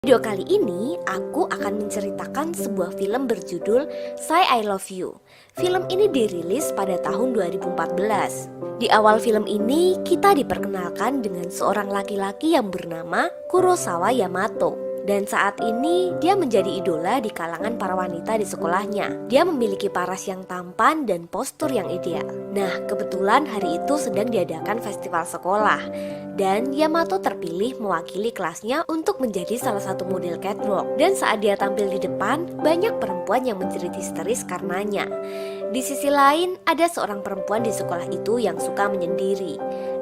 Video kali ini aku akan menceritakan sebuah film berjudul Say I Love You. Film ini dirilis pada tahun 2014. Di awal film ini kita diperkenalkan dengan seorang laki-laki yang bernama Kurosawa Yamato. Dan saat ini dia menjadi idola di kalangan para wanita di sekolahnya. Dia memiliki paras yang tampan dan postur yang ideal. Nah, kebetulan hari itu sedang diadakan festival sekolah. Dan Yamato terpilih mewakili kelasnya untuk menjadi salah satu model catwalk. Dan saat dia tampil di depan, banyak perempuan yang menjerit histeris karenanya. Di sisi lain, ada seorang perempuan di sekolah itu yang suka menyendiri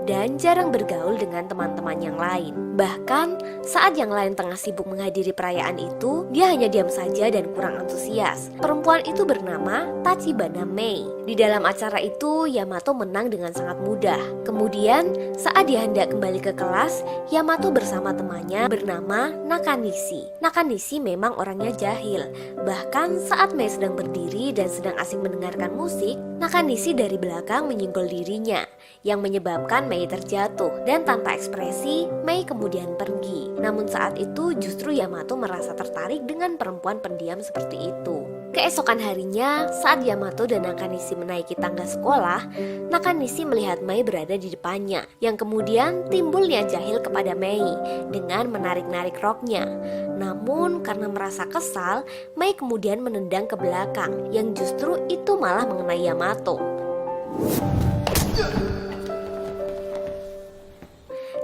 dan jarang bergaul dengan teman-teman yang lain. Bahkan saat yang lain tengah sibuk menghadiri perayaan itu, dia hanya diam saja dan kurang antusias. Perempuan itu bernama Tachibana Mei. Di dalam acara itu, Yamato menang dengan sangat mudah. Kemudian saat dia hendak kembali ke kelas, Yamato bersama temannya bernama Nakanishi. Nakanishi memang orangnya jahil. Bahkan saat Mei sedang berdiri dan sedang asing mendengarkan musik, Nakanishi dari belakang menyinggol dirinya, yang menyebabkan Mei terjatuh, dan tanpa ekspresi, Mei kemudian pergi. Namun saat itu justru Yamato merasa tertarik dengan perempuan pendiam seperti itu. Keesokan harinya, saat Yamato dan Nakanishi menaiki tangga sekolah, Nakanishi melihat Mei berada di depannya, yang kemudian timbul niat jahil kepada Mei dengan menarik-narik roknya. Namun karena merasa kesal, Mei kemudian menendang ke belakang, yang justru itu malah mengenai Yamato.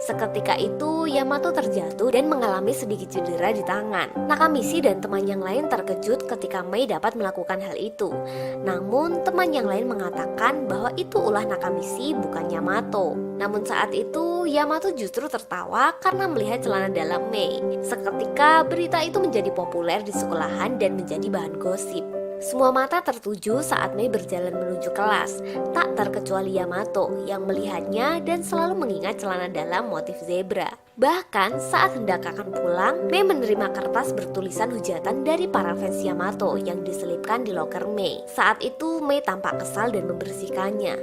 Seketika itu, Yamato terjatuh dan mengalami sedikit cedera di tangan. Nakamichi dan teman yang lain terkejut ketika Mei dapat melakukan hal itu. Namun, teman yang lain mengatakan bahwa itu ulah Nakamichi, bukan Yamato. Namun saat itu, Yamato justru tertawa karena melihat celana dalam Mei. Seketika, berita itu menjadi populer di sekolahan dan menjadi bahan gosip. Semua mata tertuju saat Mei berjalan menuju kelas, tak terkecuali Yamato yang melihatnya dan selalu mengingat celana dalam motif zebra. Bahkan saat hendak akan pulang, Mei menerima kertas bertulisan hujatan dari para fans Yamato yang diselipkan di loker Mei. Saat itu Mei tampak kesal dan membersihkannya.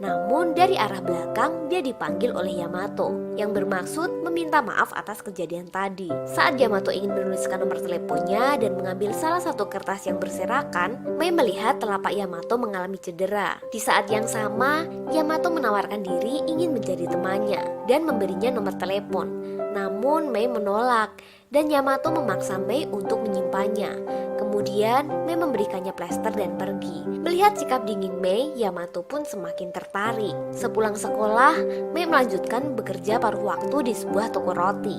Namun dari arah belakang dia dipanggil oleh Yamato yang bermaksud meminta maaf atas kejadian tadi. Saat Yamato ingin menuliskan nomor teleponnya dan mengambil salah satu kertas yang berserakan, Mei melihat telapak Yamato mengalami cedera. Di saat yang sama, Yamato menawarkan diri ingin menjadi temannya dan memberinya nomor telepon. Namun Mei menolak dan Yamato memaksa Mei untuk menyimpannya. Kemudian Mei memberikannya plester dan pergi. Melihat sikap dingin Mei, Yamato pun semakin tertarik. Sepulang sekolah, Mei melanjutkan bekerja paruh waktu di sebuah toko roti.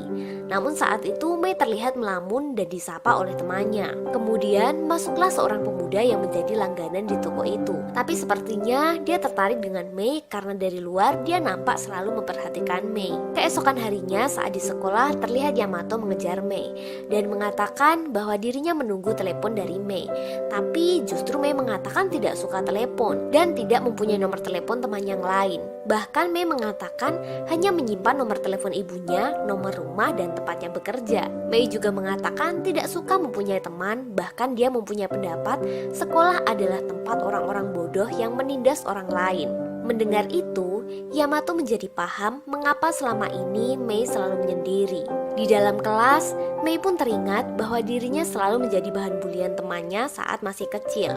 Namun saat itu Mei terlihat melamun dan disapa oleh temannya. Kemudian masuklah seorang pemuda yang menjadi langganan di toko itu. Tapi sepertinya dia tertarik dengan Mei karena dari luar dia nampak selalu memperhatikan Mei. Keesokan harinya saat di sekolah terlihat Yamato mengejar Mei dan mengatakan bahwa dirinya menunggu telepon dari Mei. Tapi justru Mei mengatakan tidak suka telepon dan tidak mempunyai nomor telepon teman yang lain. Bahkan Mei mengatakan hanya menyimpan nomor telepon ibunya, nomor rumah, dan tempatnya bekerja. Mei juga mengatakan tidak suka mempunyai teman, bahkan dia mempunyai pendapat sekolah adalah tempat orang-orang bodoh yang menindas orang lain. Mendengar itu, Yamato menjadi paham mengapa selama ini Mei selalu menyendiri. Di dalam kelas, Mei pun teringat bahwa dirinya selalu menjadi bahan bulian temannya saat masih kecil.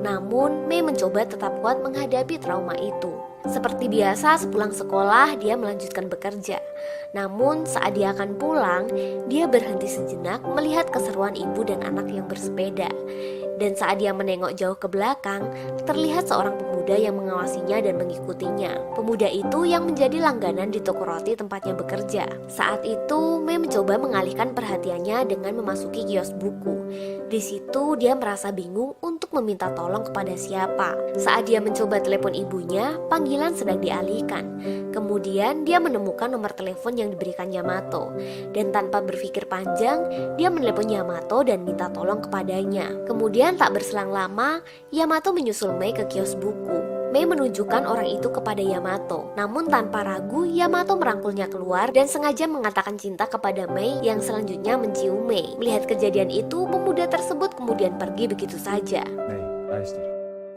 Namun, Mei mencoba tetap kuat menghadapi trauma itu. Seperti biasa, sepulang sekolah, dia melanjutkan bekerja. Namun, saat dia akan pulang, dia berhenti sejenak melihat keseruan ibu dan anak yang bersepeda. Dan saat dia menengok jauh ke belakang, terlihat seorang pemuda yang mengawasinya dan mengikutinya. Pemuda itu yang menjadi langganan di toko roti tempatnya bekerja. Saat itu, Mei mencoba mengalihkan perhatiannya dengan memasuki kios buku. Di situ, dia merasa bingung untuk meminta tolong kepada siapa. Saat dia mencoba telepon ibunya, panggilan sedang dialihkan. Kemudian, dia menemukan nomor telepon yang diberikan Yamato. Dan tanpa berpikir panjang, dia menelepon Yamato dan minta tolong kepadanya. Kemudian tak berselang lama, Yamato menyusul Mei ke kios buku. Mei menunjukkan orang itu kepada Yamato. Namun tanpa ragu, Yamato merangkulnya keluar dan sengaja mengatakan cinta kepada Mei yang selanjutnya mencium Mei. Melihat kejadian itu, pemuda tersebut kemudian pergi begitu saja. Mei,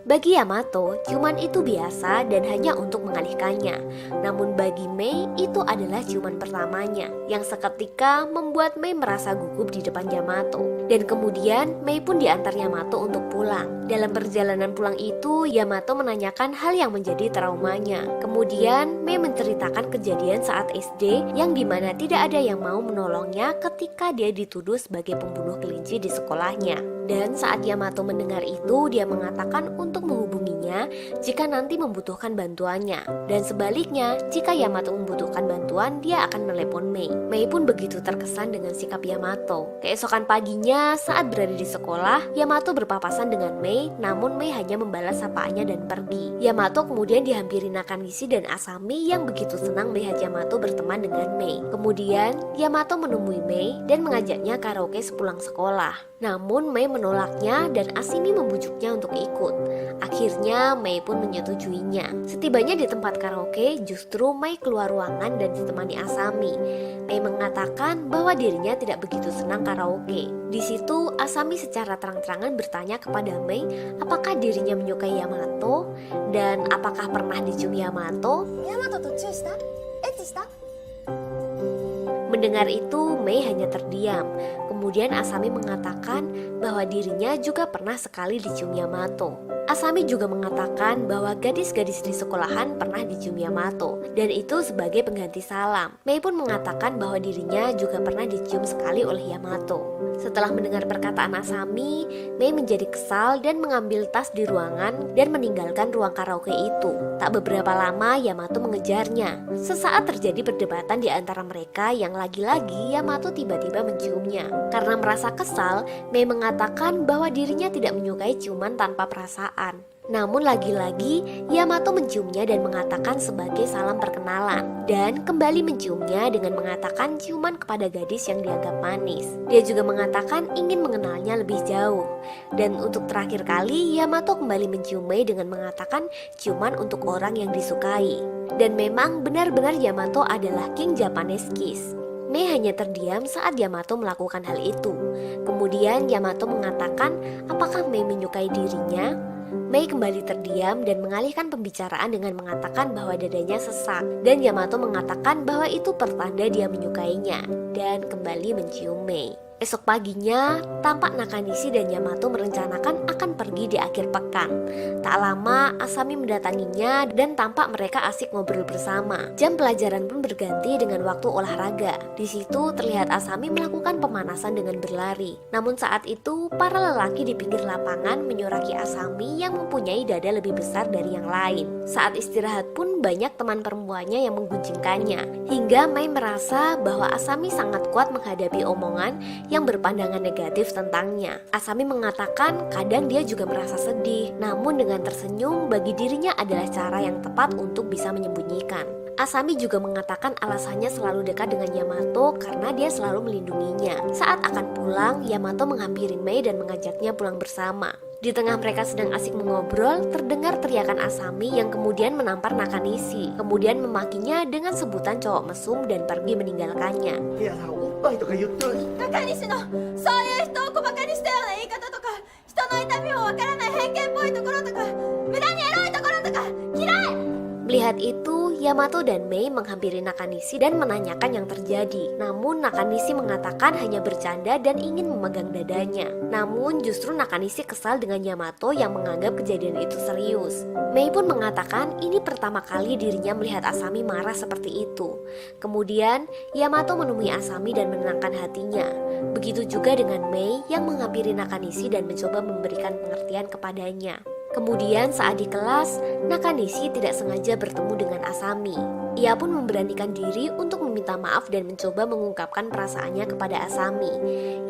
Bagi Yamato, ciuman itu biasa dan hanya untuk mengalihkannya. Namun bagi Mei, itu adalah ciuman pertamanya, yang seketika membuat Mei merasa gugup di depan Yamato. Dan kemudian, Mei pun diantar Yamato untuk pulang. Dalam perjalanan pulang itu, Yamato menanyakan hal yang menjadi traumanya. Kemudian, Mei menceritakan kejadian saat SD, yang dimana tidak ada yang mau menolongnya ketika dia dituduh sebagai pembunuh kelinci di sekolahnya. Dan saat Yamato mendengar itu, dia mengatakan untuk menghubunginya jika nanti membutuhkan bantuannya. Dan sebaliknya, jika Yamato membutuhkan bantuan, dia akan menelepon Mei. Mei pun begitu terkesan dengan sikap Yamato. Keesokan paginya, saat berada di sekolah, Yamato berpapasan dengan Mei, namun Mei hanya membalas sapaannya dan pergi. Yamato kemudian dihampiri Nakanishi dan Asami yang begitu senang melihat Yamato berteman dengan Mei. Kemudian, Yamato menemui Mei dan mengajaknya karaoke sepulang sekolah. Namun Mei menolaknya dan Asami membujuknya untuk ikut. Akhirnya Mei pun menyetujuinya. Setibanya di tempat karaoke, justru Mei keluar ruangan dan ditemani Asami. Mei mengatakan bahwa dirinya tidak begitu senang karaoke. Di situ Asami secara terang-terangan bertanya kepada Mei apakah dirinya menyukai Yamato dan apakah pernah dicium Yamato. Yamato to chew shita? Ecchi shita? Mendengar itu, Mei hanya terdiam. Kemudian Asami mengatakan bahwa dirinya juga pernah sekali dicium Yamato. Asami juga mengatakan bahwa gadis-gadis di sekolahan pernah dicium Yamato, dan itu sebagai pengganti salam. Mei pun mengatakan bahwa dirinya juga pernah dicium sekali oleh Yamato. Setelah mendengar perkataan Asami, Mei menjadi kesal dan mengambil tas di ruangan dan meninggalkan ruang karaoke itu. Tak beberapa lama Yamato mengejarnya. Sesaat terjadi perdebatan di antara mereka yang lagi-lagi Yamato tiba-tiba menciumnya. Karena merasa kesal, Mei mengatakan bahwa dirinya tidak menyukai ciuman tanpa perasaan. Namun lagi-lagi Yamato menciumnya dan mengatakan sebagai salam perkenalan, dan kembali menciumnya dengan mengatakan ciuman kepada gadis yang dianggap manis. Dia juga mengatakan ingin mengenalnya lebih jauh. Dan untuk terakhir kali Yamato kembali mencium Mei dengan mengatakan ciuman untuk orang yang disukai. Dan memang benar-benar Yamato adalah King Japanese Kiss. Mei hanya terdiam saat Yamato melakukan hal itu. Kemudian Yamato mengatakan apakah Mei menyukai dirinya. Mei kembali terdiam dan mengalihkan pembicaraan dengan mengatakan bahwa dadanya sesak. Dan Yamato mengatakan bahwa itu pertanda dia menyukainya dan kembali mencium Mei. Esok paginya, tampak Nakanishi dan Yamato merencanakan akan pergi di akhir pekan. Tak lama, Asami mendatanginya dan tampak mereka asik ngobrol bersama. Jam pelajaran pun berganti dengan waktu olahraga. Di situ terlihat Asami melakukan pemanasan dengan berlari. Namun saat itu, para lelaki di pinggir lapangan menyoraki Asami yang mempunyai dada lebih besar dari yang lain. Saat istirahat pun banyak teman perempuannya yang menggunjingkannya. Hingga Mei merasa bahwa Asami sangat kuat menghadapi omongan yang berpandangan negatif tentangnya. Asami mengatakan kadang dia juga merasa sedih, namun dengan tersenyum bagi dirinya adalah cara yang tepat untuk bisa menyembunyikan. Asami juga mengatakan alasannya selalu dekat dengan Yamato karena dia selalu melindunginya. Saat akan pulang, Yamato menghampiri Mei dan mengajaknya pulang bersama. Di tengah mereka sedang asik mengobrol, terdengar teriakan Asami yang kemudian menampar Nakanishi, kemudian memakinya dengan sebutan cowok mesum dan pergi meninggalkannya. 中西のそういう人を小馬鹿にしたような言い方とか、人の痛みもわからない偏見っぽいところとか、無駄にエロいところとか嫌い。 Melihat itu, Yamato dan Mei menghampiri Nakanishi dan menanyakan yang terjadi. Namun Nakanishi mengatakan hanya bercanda dan ingin memegang dadanya. Namun justru Nakanishi kesal dengan Yamato yang menganggap kejadian itu serius. Mei pun mengatakan ini pertama kali dirinya melihat Asami marah seperti itu. Kemudian Yamato menemui Asami dan menenangkan hatinya. Begitu juga dengan Mei yang menghampiri Nakanishi dan mencoba memberikan pengertian kepadanya. Kemudian saat di kelas, Nakanishi tidak sengaja bertemu dengan Asami. Ia pun memberanikan diri untuk meminta maaf dan mencoba mengungkapkan perasaannya kepada Asami.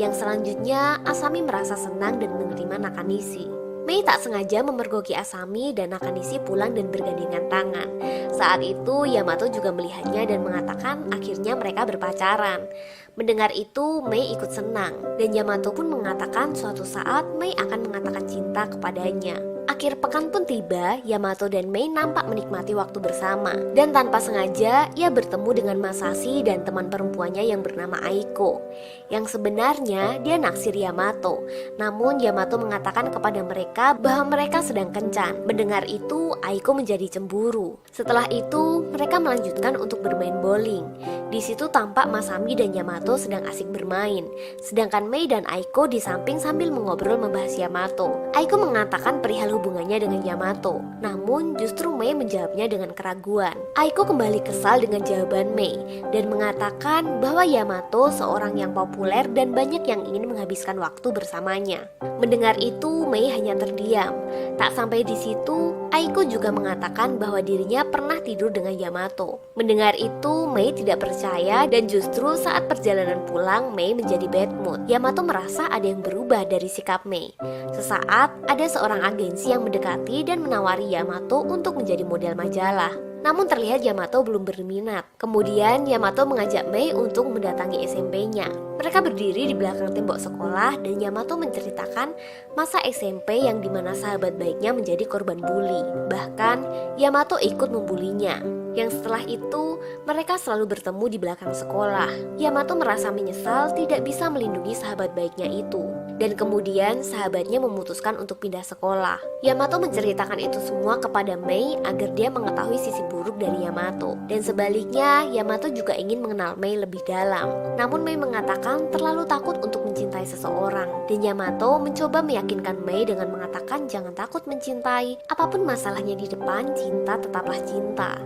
Yang selanjutnya, Asami merasa senang dan menerima Nakanishi. Mei tak sengaja memergoki Asami dan Nakanishi pulang dan bergandengan tangan. Saat itu, Yamato juga melihatnya dan mengatakan akhirnya mereka berpacaran. Mendengar itu, Mei ikut senang dan Yamato pun mengatakan suatu saat Mei akan mengatakan cinta kepadanya. Akhir pekan pun tiba, Yamato dan Mei nampak menikmati waktu bersama. Dan tanpa sengaja, ia bertemu dengan Masashi dan teman perempuannya yang bernama Aiko. Yang sebenarnya dia naksir Yamato. Namun Yamato mengatakan kepada mereka bahwa mereka sedang kencan. Mendengar itu, Aiko menjadi cemburu. Setelah itu, mereka melanjutkan untuk bermain bowling. Di situ tampak Masami dan Yamato sedang asik bermain. Sedangkan Mei dan Aiko di samping sambil mengobrol membahas Yamato. Aiko mengatakan perihal hubungannya dengan Yamato. Namun justru Mei menjawabnya dengan keraguan. Aiko kembali kesal dengan jawaban Mei dan mengatakan bahwa Yamato seorang yang populer dan banyak yang ingin menghabiskan waktu bersamanya. Mendengar itu, Mei hanya terdiam. Tak sampai di situ, Aiko juga mengatakan bahwa dirinya pernah tidur dengan Yamato. Mendengar itu, Mei tidak percaya dan justru saat perjalanan pulang, Mei menjadi bad mood. Yamato merasa ada yang berubah dari sikap Mei. Sesaat, ada seorang agensi yang mendekati dan menawari Yamato untuk menjadi model majalah. Namun terlihat Yamato belum berminat. Kemudian Yamato mengajak Mei untuk mendatangi SMP-nya. Mereka berdiri di belakang tembok sekolah dan Yamato menceritakan masa SMP yang dimana sahabat baiknya menjadi korban bully. Bahkan Yamato ikut membulinya. Yang setelah itu mereka selalu bertemu di belakang sekolah. Yamato merasa menyesal tidak bisa melindungi sahabat baiknya itu. Dan kemudian sahabatnya memutuskan untuk pindah sekolah. Yamato menceritakan itu semua kepada Mei agar dia mengetahui sisi buruk dari Yamato. Dan sebaliknya, Yamato juga ingin mengenal Mei lebih dalam. Namun Mei mengatakan terlalu takut untuk mencintai seseorang. Dan Yamato mencoba meyakinkan Mei dengan mengatakan jangan takut mencintai. Apapun masalahnya di depan, cinta tetaplah cinta.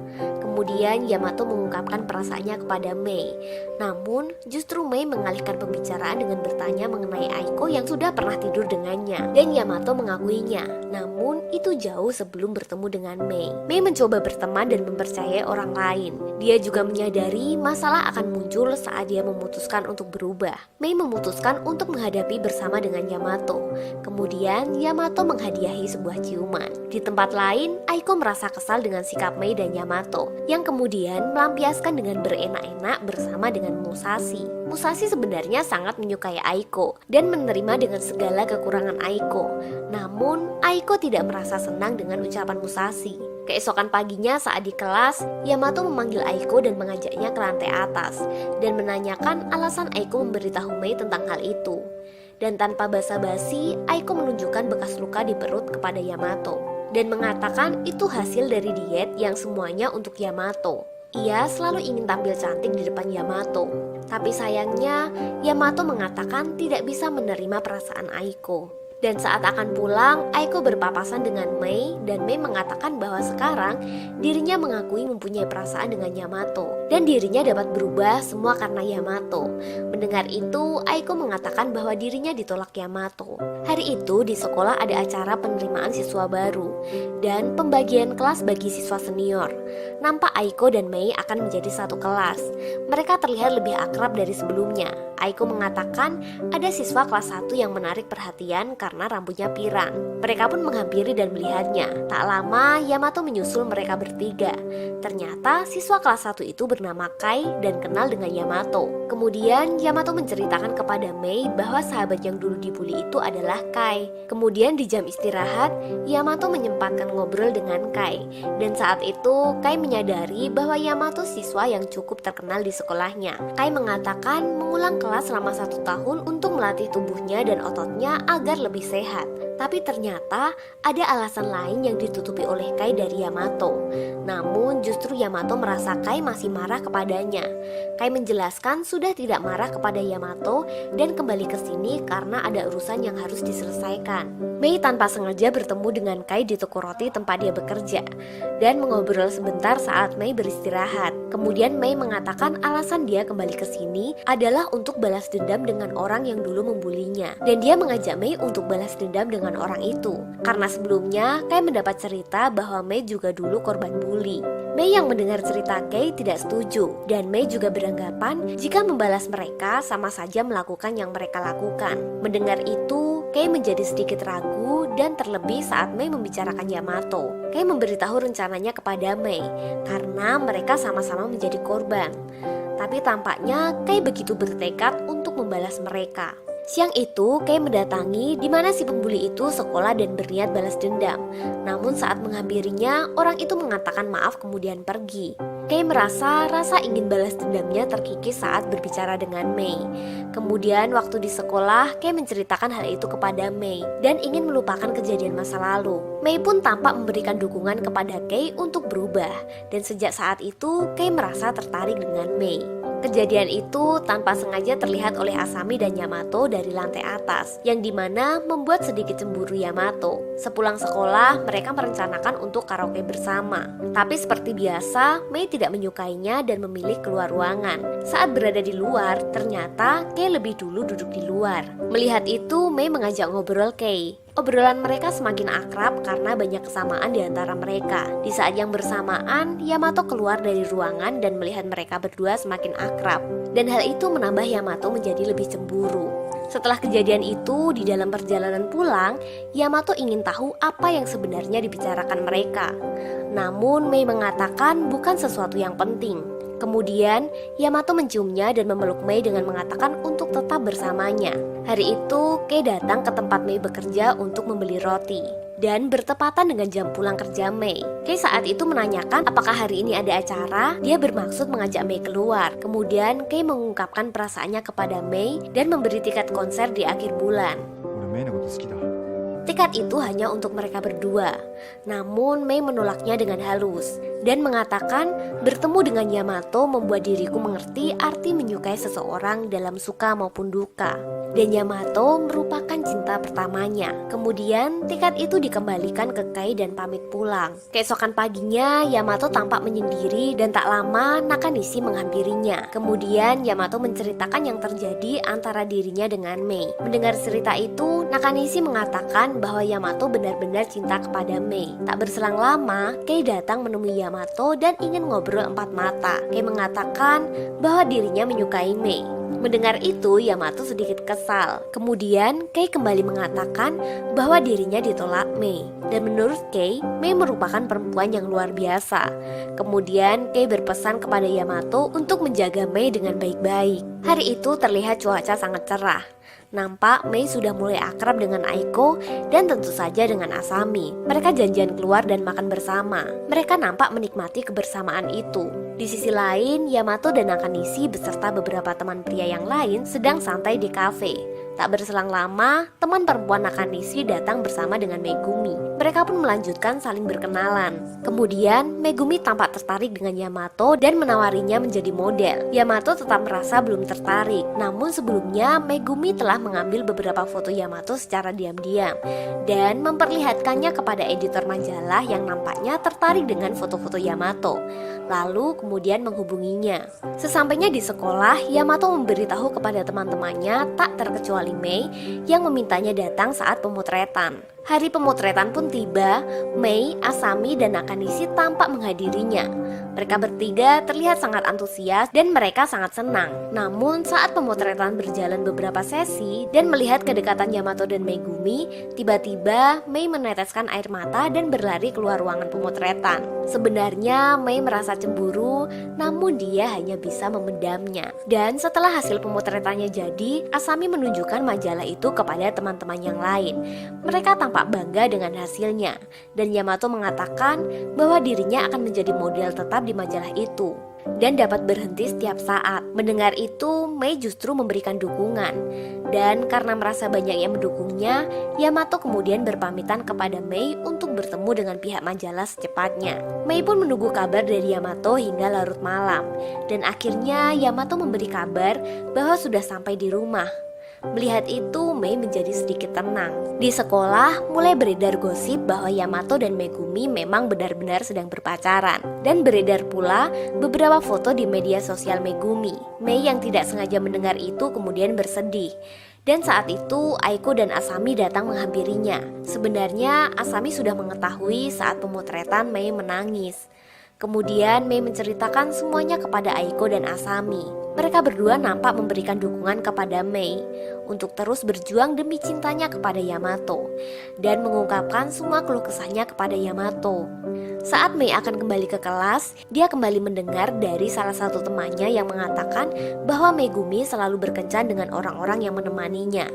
Kemudian Yamato mengungkapkan perasaannya kepada Mei. Namun justru Mei mengalihkan pembicaraan dengan bertanya mengenai Aiko yang sudah pernah tidur dengannya. Dan Yamato mengakuinya. Namun itu jauh sebelum bertemu dengan Mei. Mei mencoba berteman dan mempercayai orang lain. Dia juga menyadari masalah akan muncul saat dia memutuskan untuk berubah. Mei memutuskan untuk menghadapi bersama dengan Yamato. Kemudian Yamato menghadiahi sebuah ciuman. Di tempat lain, Aiko merasa kesal dengan sikap Mei dan Yamato, yang kemudian melampiaskan dengan berenak-enak bersama dengan Musashi. Musashi sebenarnya sangat menyukai Aiko dan menerima dengan segala kekurangan Aiko. Namun, Aiko tidak merasa senang dengan ucapan Musashi. Keesokan paginya saat di kelas, Yamato memanggil Aiko dan mengajaknya ke lantai atas dan menanyakan alasan Aiko memberitahu Mei tentang hal itu. Dan tanpa basa-basi, Aiko menunjukkan bekas luka di perut kepada Yamato dan mengatakan itu hasil dari diet yang semuanya untuk Yamato. Ia selalu ingin tampil cantik di depan Yamato. Tapi sayangnya, Yamato mengatakan tidak bisa menerima perasaan Aiko. Dan saat akan pulang, Aiko berpapasan dengan Mei dan Mei mengatakan bahwa sekarang dirinya mengakui mempunyai perasaan dengan Yamato dan dirinya dapat berubah semua karena Yamato. Mendengar itu, Aiko mengatakan bahwa dirinya ditolak Yamato. Hari itu di sekolah ada acara penerimaan siswa baru dan pembagian kelas bagi siswa senior. Nampak Aiko dan Mei akan menjadi satu kelas. Mereka terlihat lebih akrab dari sebelumnya. Aiko mengatakan ada siswa kelas 1 yang menarik perhatian karena rambutnya pirang. Mereka pun menghampiri dan melihatnya. Tak lama Yamato menyusul mereka bertiga. Ternyata siswa kelas 1 itu bernama Kai dan kenal dengan Yamato. Kemudian Yamato menceritakan kepada Mei bahwa sahabat yang dulu dibully itu adalah Kai. Kemudian di jam istirahat, Yamato menyempatkan ngobrol dengan Kai. Dan saat itu Kai menyadari bahwa Yamato siswa yang cukup terkenal di sekolahnya. Kai mengatakan mengulang kelas selama 1 tahun untuk melatih tubuhnya dan ototnya agar lebih sehat. Tapi ternyata ada alasan lain yang ditutupi oleh Kai dari Yamato. Namun justru Yamato merasa Kai masih marah kepadanya. Kai menjelaskan sudah tidak marah kepada Yamato dan kembali ke sini karena ada urusan yang harus diselesaikan. Mei tanpa sengaja bertemu dengan Kai di toko roti tempat dia bekerja dan mengobrol sebentar saat Mei beristirahat. Kemudian Mei mengatakan alasan dia kembali ke sini adalah untuk balas dendam dengan orang yang dulu membulinya. Dan dia mengajak Mei untuk balas dendam dengan orang itu. Karena sebelumnya Kai mendapat cerita bahwa Mei juga dulu korban bully. Mei yang mendengar cerita Kai tidak setuju dan Mei juga beranggapan jika membalas mereka sama saja melakukan yang mereka lakukan. Mendengar itu, Kai menjadi sedikit ragu dan terlebih saat Mei membicarakan Yamato. Kai memberitahu rencananya kepada Mei karena mereka sama-sama menjadi korban. Tapi tampaknya Kai begitu bertekad untuk membalas mereka. Siang itu, Kei mendatangi di mana si pembuli itu sekolah dan berniat balas dendam. Namun saat menghampirinya, orang itu mengatakan maaf kemudian pergi. Kei merasa rasa ingin balas dendamnya terkikis saat berbicara dengan Mei. Kemudian waktu di sekolah, Kei menceritakan hal itu kepada Mei dan ingin melupakan kejadian masa lalu. Mei pun tampak memberikan dukungan kepada Kei untuk berubah. Dan sejak saat itu, Kei merasa tertarik dengan Mei. Kejadian itu tanpa sengaja terlihat oleh Asami dan Yamato dari lantai atas, yang dimana membuat sedikit cemburu Yamato. Sepulang sekolah, mereka merencanakan untuk karaoke bersama. Tapi seperti biasa, Mei tidak menyukainya dan memilih keluar ruangan. Saat berada di luar, ternyata Kei lebih dulu duduk di luar. Melihat itu, Mei mengajak ngobrol Kei. Obrolan mereka semakin akrab karena banyak kesamaan di antara mereka. Di saat yang bersamaan, Yamato keluar dari ruangan dan melihat mereka berdua semakin akrab. Dan hal itu menambah Yamato menjadi lebih cemburu. Setelah kejadian itu, di dalam perjalanan pulang, Yamato ingin tahu apa yang sebenarnya dibicarakan mereka. Namun, Mei mengatakan bukan sesuatu yang penting. Kemudian, Yamato menciumnya dan memeluk Mei dengan mengatakan untuk tetap bersamanya. Hari itu, Kei datang ke tempat Mei bekerja untuk membeli roti. Dan bertepatan dengan jam pulang kerja Mei. Kei saat itu menanyakan apakah hari ini ada acara. Dia bermaksud mengajak Mei keluar. Kemudian, Kei mengungkapkan perasaannya kepada Mei dan memberi tiket konser di akhir bulan. Tiket itu hanya untuk mereka berdua. Namun Mei menolaknya dengan halus dan mengatakan bertemu dengan Yamato membuat diriku mengerti arti menyukai seseorang dalam suka maupun duka. Dan Yamato merupakan cinta pertamanya. Kemudian tiket itu dikembalikan ke Kei dan pamit pulang. Keesokan paginya Yamato tampak menyendiri dan tak lama Nakanishi menghampirinya. Kemudian Yamato menceritakan yang terjadi antara dirinya dengan Mei. Mendengar cerita itu, Nakanishi mengatakan bahwa Yamato benar-benar cinta kepada Mei. Tak berselang lama, Kei datang menemui Yamato dan ingin ngobrol empat mata. Kei mengatakan bahwa dirinya menyukai Mei. Mendengar itu, Yamato sedikit kesal. Kemudian, Kei kembali mengatakan bahwa dirinya ditolak Mei. Dan menurut Kei, Mei merupakan perempuan yang luar biasa. Kemudian, Kei berpesan kepada Yamato untuk menjaga Mei dengan baik-baik. Hari itu terlihat cuaca sangat cerah. Nampak Mei sudah mulai akrab dengan Aiko dan tentu saja dengan Asami. Mereka janjian keluar dan makan bersama. Mereka nampak menikmati kebersamaan itu. Di sisi lain, Yamato dan Nakanishi beserta beberapa teman pria yang lain sedang santai di kafe. Tak berselang lama, teman perempuan Nakanishi datang bersama dengan Megumi. Mereka pun melanjutkan saling berkenalan. Kemudian, Megumi tampak tertarik dengan Yamato dan menawarinya menjadi model. Yamato tetap merasa belum tertarik. Namun sebelumnya, Megumi telah mengambil beberapa foto Yamato secara diam-diam dan memperlihatkannya kepada editor majalah yang nampaknya tertarik dengan foto-foto Yamato. Lalu kemudian menghubunginya. Sesampainya di sekolah, Yamato memberitahu kepada teman-temannya tak terkecuali Mei yang memintanya datang saat pemotretan. Hari pemotretan pun tiba. Mei, Asami, dan Nakanishi tampak menghadirinya. Mereka bertiga terlihat sangat antusias dan mereka sangat senang. Namun saat pemotretan berjalan beberapa sesi dan melihat kedekatan Yamato dan Megumi, tiba-tiba Mei meneteskan air mata dan berlari keluar ruangan pemotretan. Sebenarnya Mei merasa cemburu, namun dia hanya bisa memendamnya. Dan setelah hasil pemotretannya jadi, Asami menunjukkan majalah itu kepada teman-teman yang lain. Mereka tampak bangga dengan hasilnya, dan Yamato mengatakan bahwa dirinya akan menjadi model tetap di majalah itu dan dapat berhenti setiap saat. Mendengar itu, Mei justru memberikan dukungan. Dan karena merasa banyak yang mendukungnya, Yamato kemudian berpamitan kepada Mei untuk bertemu dengan pihak majalah secepatnya. Mei pun menunggu kabar dari Yamato hingga larut malam. Dan akhirnya Yamato memberi kabar bahwa sudah sampai di rumah. Melihat itu, Mei menjadi sedikit tenang. Di sekolah, mulai beredar gosip bahwa Yamato dan Megumi memang benar-benar sedang berpacaran. Dan beredar pula beberapa foto di media sosial Megumi. Mei yang tidak sengaja mendengar itu kemudian bersedih. Dan saat itu, Aiko dan Asami datang menghampirinya. Sebenarnya, Asami sudah mengetahui saat pemotretan Mei menangis. Kemudian Mei menceritakan semuanya kepada Aiko dan Asami. Mereka berdua nampak memberikan dukungan kepada Mei untuk terus berjuang demi cintanya kepada Yamato dan mengungkapkan semua keluh kesahnya kepada Yamato. Saat Mei akan kembali ke kelas, dia kembali mendengar dari salah satu temannya yang mengatakan bahwa Megumi selalu berkencan dengan orang-orang yang menemaninya.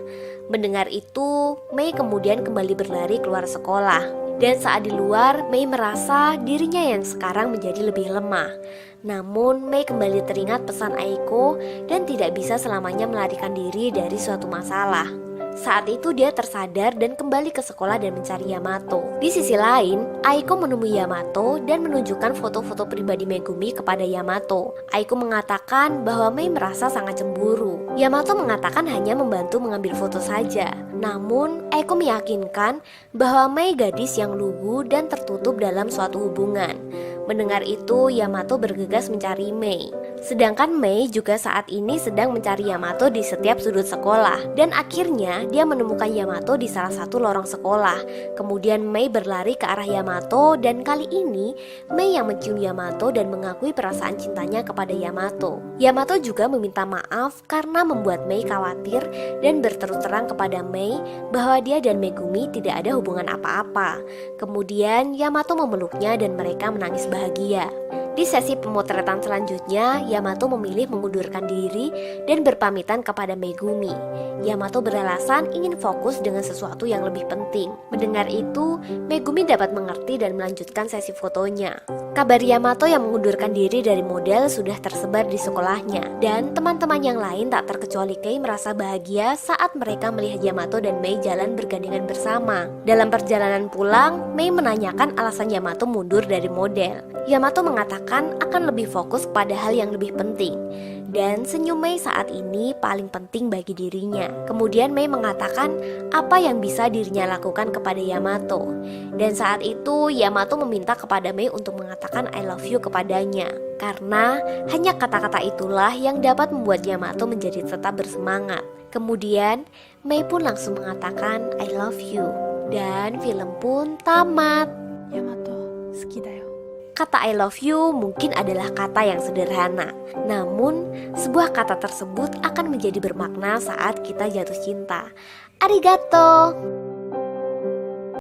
Mendengar itu, Mei kemudian kembali berlari keluar sekolah. Dan saat di luar, Mei merasa dirinya yang sekarang menjadi lebih lemah. Namun, Mei kembali teringat pesan Aiko dan tidak bisa selamanya melarikan diri dari suatu masalah. Saat itu dia tersadar dan kembali ke sekolah dan mencari Yamato. Di sisi lain, Aiko menemui Yamato dan menunjukkan foto-foto pribadi Megumi kepada Yamato. Aiko mengatakan bahwa Mei merasa sangat cemburu. Yamato mengatakan hanya membantu mengambil foto saja. Namun, Aiko meyakinkan bahwa Mei gadis yang lugu dan tertutup dalam suatu hubungan. Mendengar itu, Yamato bergegas mencari Mei. Sedangkan Mei juga saat ini sedang mencari Yamato di setiap sudut sekolah. Dan akhirnya dia menemukan Yamato di salah satu lorong sekolah. Kemudian Mei berlari ke arah Yamato dan kali ini Mei yang mencium Yamato dan mengakui perasaan cintanya kepada Yamato. Yamato juga meminta maaf karena membuat Mei khawatir dan berterus terang kepada Mei bahwa dia dan Megumi tidak ada hubungan apa-apa. Kemudian Yamato memeluknya dan mereka menangis bahagia. Di sesi pemotretan selanjutnya, Yamato memilih mengundurkan diri dan berpamitan kepada Megumi. Yamato beralasan ingin fokus dengan sesuatu yang lebih penting. Mendengar itu, Megumi dapat mengerti dan melanjutkan sesi fotonya. Kabar Yamato yang mengundurkan diri dari model sudah tersebar di sekolahnya, dan teman-teman yang lain tak terkecuali Kei merasa bahagia saat mereka melihat Yamato dan Mei jalan bergandengan bersama. Dalam perjalanan pulang, Mei menanyakan alasan Yamato mundur dari model. Yamato mengatakan akan lebih fokus pada hal yang lebih penting, dan senyum Mei saat ini paling penting bagi dirinya. Kemudian Mei mengatakan apa yang bisa dirinya lakukan kepada Yamato, dan saat itu Yamato meminta kepada Mei untuk mengatakan I love you kepadanya, karena hanya kata-kata itulah yang dapat membuat Yamato menjadi tetap bersemangat. Kemudian Mei pun langsung mengatakan I love you, dan film pun tamat. Yamato, suki da yo. Kata I love you mungkin adalah kata yang sederhana, namun sebuah kata tersebut akan menjadi bermakna saat kita jatuh cinta. Arigato!